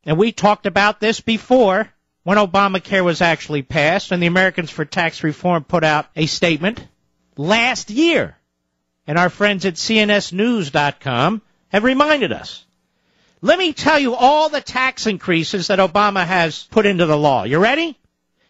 And we talked about this before when Obamacare was actually passed and the Americans for Tax Reform put out a statement last year. And our friends at CNSnews.com have reminded us. Let me tell you all the tax increases that Obama has put into the law. You ready?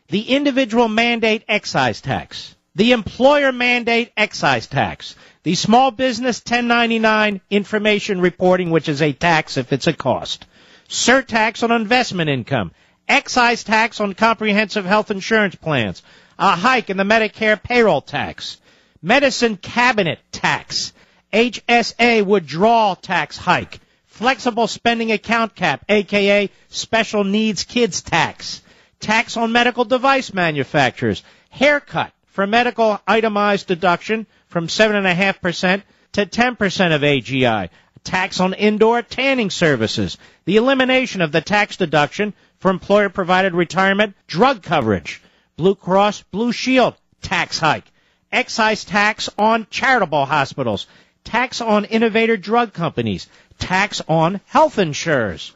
The individual mandate excise tax, the employer mandate excise tax, the small business 1099 information reporting, which is a tax if it's a cost, surtax on investment income, excise tax on comprehensive health insurance plans, a hike in the Medicare payroll tax, medicine cabinet tax, HSA withdrawal tax hike, flexible spending account cap, a.k.a. special needs kids tax, tax on medical device manufacturers, haircut for medical itemized deduction from 7.5% to 10% of AGI, tax on indoor tanning services, the elimination of the tax deduction for employer-provided retirement drug coverage, Blue Cross Blue Shield tax hike, excise tax on charitable hospitals, tax on innovator drug companies, tax on health insurers,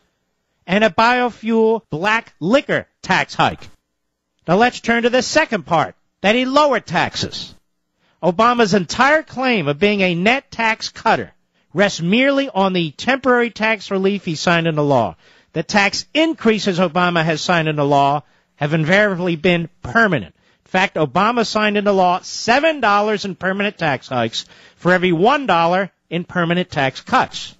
and a biofuel black liquor tax hike. Now let's turn to the second part, that he lowered taxes. Obama's entire claim of being a net tax cutter rests merely on the temporary tax relief he signed into law. The tax increases Obama has signed into law have invariably been permanent. In fact, Obama signed into law $7 in permanent tax hikes for every $1 in permanent tax cuts.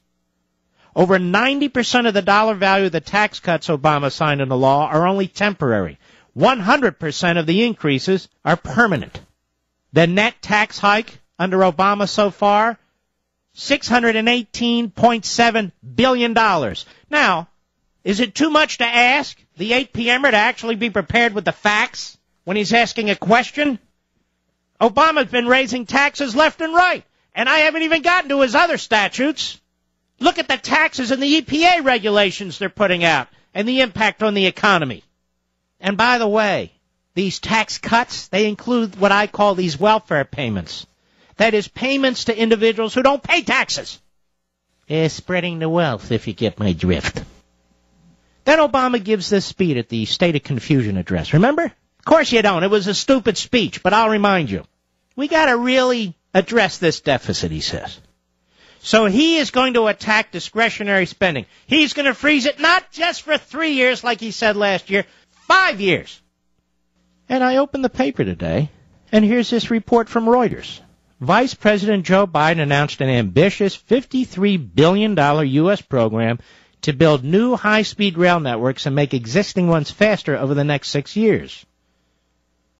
Over 90% of the dollar value of the tax cuts Obama signed into law are only temporary. 100% of the increases are permanent. The net tax hike under Obama so far, $618.7 billion. Now, is it too much to ask the 8 p.m.er to actually be prepared with the facts when he's asking a question? Obama's been raising taxes left and right, and I haven't even gotten to his other statutes. Look at the taxes and the EPA regulations they're putting out and the impact on the economy. And by the way, these tax cuts, they include what I call these welfare payments. That is, payments to individuals who don't pay taxes. They're spreading the wealth, if you get my drift. Then Obama gives this speech at the State of Confusion address. Remember? Of course you don't. It was a stupid speech, but I'll remind you. We got to really address this deficit, he says. So he is going to attack discretionary spending. He's going to freeze it not just for 3 years like he said last year, 5 years. And I opened the paper today, and here's this report from Reuters. Vice President Joe Biden announced an ambitious $53 billion U.S. program to build new high-speed rail networks and make existing ones faster over the next 6 years.